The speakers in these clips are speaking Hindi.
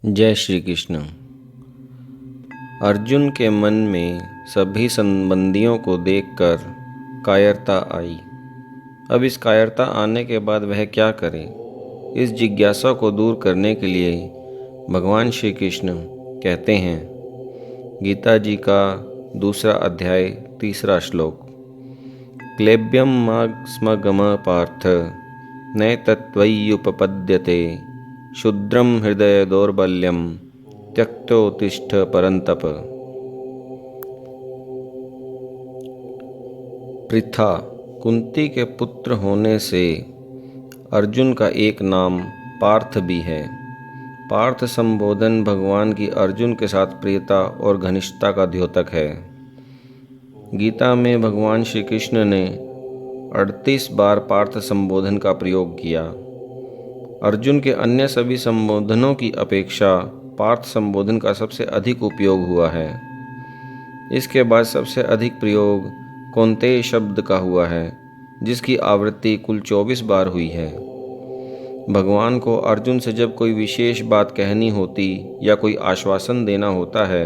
जय श्री कृष्ण। अर्जुन के मन में सभी संबंधियों को देखकर कायरता आई। अब इस कायरता आने के बाद वह क्या करे, इस जिज्ञासा को दूर करने के लिए भगवान श्री कृष्ण कहते हैं। गीता जी का 2 अध्याय 3 श्लोक। क्लेब्यम मास्मगम पार्थ नैतत्त्वय्युपपद्यते क्षुद्रम हृदय दौर्बल्यम त्यक्तोत्तिष्ठ परंतप। पृथा कुंती के पुत्र होने से अर्जुन का एक नाम पार्थ भी है। पार्थ संबोधन भगवान की अर्जुन के साथ प्रियता और घनिष्ठता का द्योतक है। गीता में भगवान श्री कृष्ण ने 38 बार पार्थ संबोधन का प्रयोग किया। अर्जुन के अन्य सभी संबोधनों की अपेक्षा पार्थ संबोधन का सबसे अधिक उपयोग हुआ है। इसके बाद सबसे अधिक प्रयोग कौन्तेय शब्द का हुआ है, जिसकी आवृत्ति कुल 24 बार हुई है। भगवान को अर्जुन से जब कोई विशेष बात कहनी होती या कोई आश्वासन देना होता है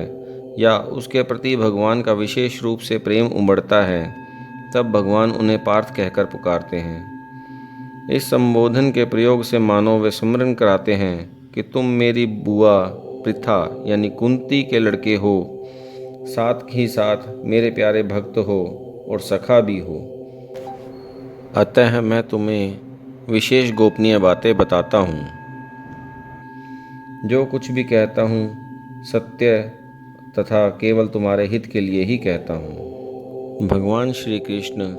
या उसके प्रति भगवान का विशेष रूप से प्रेम उमड़ता है, तब भगवान उन्हें पार्थ कहकर पुकारते हैं। इस संबोधन के प्रयोग से मानो वे स्मरण कराते हैं कि तुम मेरी बुआ पृथा यानी कुंती के लड़के हो, साथ ही साथ मेरे प्यारे भक्त हो और सखा भी हो। अतः मैं तुम्हें विशेष गोपनीय बातें बताता हूँ। जो कुछ भी कहता हूँ सत्य तथा केवल तुम्हारे हित के लिए ही कहता हूँ। भगवान श्री कृष्ण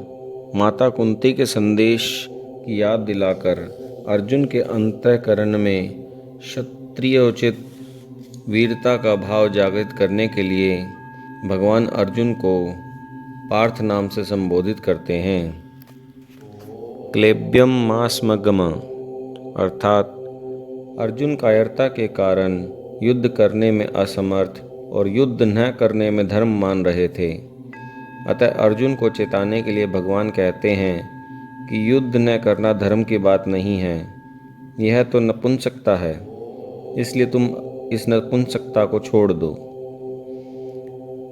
माता कुंती के संदेश की याद दिलाकर अर्जुन के अंतःकरण में क्षत्रियोचित वीरता का भाव जागृत करने के लिए भगवान अर्जुन को पार्थ नाम से संबोधित करते हैं। क्लेब्यम मास्मगम अर्थात अर्जुन कायरता के कारण युद्ध करने में असमर्थ और युद्ध न करने में धर्म मान रहे थे। अतः अर्जुन को चेताने के लिए भगवान कहते हैं कि युद्ध न करना धर्म की बात नहीं है, यह तो नपुंसकता है, इसलिए तुम इस नपुंसकता को छोड़ दो।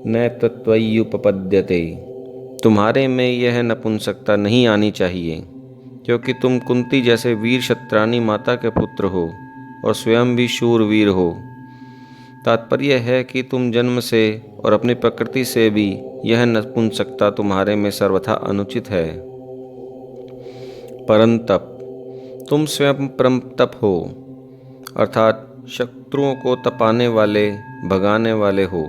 न तत्त्वय्युपपद्यते, तुम्हारे में यह नपुंसकता नहीं आनी चाहिए, क्योंकि तुम कुंती जैसे वीर क्षत्रानी माता के पुत्र हो और स्वयं भी शूरवीर हो। तात्पर्य है कि तुम जन्म से और अपनी प्रकृति से भी यह नपुंसकता तुम्हारे में सर्वथा अनुचित है। परंतप, तुम स्वयं परम तप हो, अर्थात शत्रुओं को तपाने वाले, भगाने वाले हो।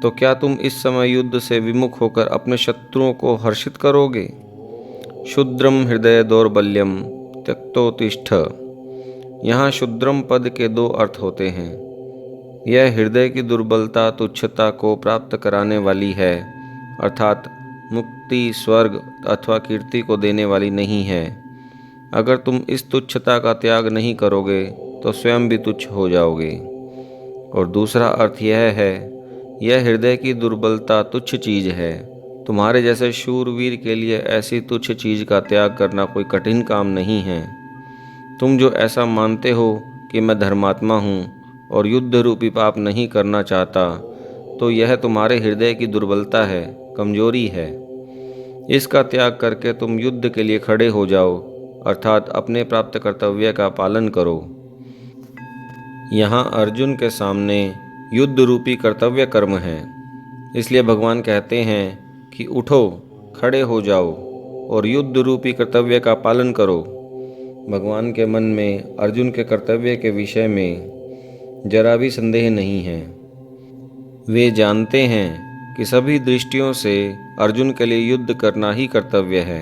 तो क्या तुम इस समय युद्ध से विमुख होकर अपने शत्रुओं को हर्षित करोगे? क्षुद्रम हृदय दौर्बल्यम त्यक्तोत्तिष्ठ। यहाँ क्षुद्रम पद के 2 अर्थ होते हैं। यह हृदय की दुर्बलता, तुच्छता को प्राप्त कराने वाली है, अर्थात मुक्ति, स्वर्ग अथवा कीर्ति को देने वाली नहीं है। अगर तुम इस तुच्छता का त्याग नहीं करोगे तो स्वयं भी तुच्छ हो जाओगे। और दूसरा अर्थ यह है, यह हृदय की दुर्बलता तुच्छ चीज है। तुम्हारे जैसे शूरवीर के लिए ऐसी तुच्छ चीज का त्याग करना कोई कठिन काम नहीं है। तुम जो ऐसा मानते हो कि मैं धर्मात्मा हूँ और युद्ध रूपी पाप नहीं करना चाहता, तो यह तुम्हारे हृदय की दुर्बलता है, कमजोरी है। इसका त्याग करके तुम युद्ध के लिए खड़े हो जाओ, अर्थात अपने प्राप्त कर्तव्य का पालन करो। यहाँ अर्जुन के सामने युद्ध रूपी कर्तव्य कर्म है, इसलिए भगवान कहते हैं कि उठो, खड़े हो जाओ और युद्ध रूपी कर्तव्य का पालन करो। भगवान के मन में अर्जुन के कर्तव्य के विषय में जरा भी संदेह नहीं है। वे जानते हैं कि सभी दृष्टियों से अर्जुन के लिए युद्ध करना ही कर्तव्य है।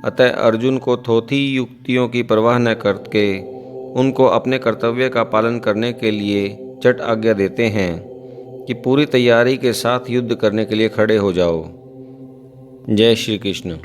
अतः अर्जुन को थोथी युक्तियों की परवाह न करके उनको अपने कर्तव्य का पालन करने के लिए चट आज्ञा देते हैं कि पूरी तैयारी के साथ युद्ध करने के लिए खड़े हो जाओ। जय श्री कृष्ण।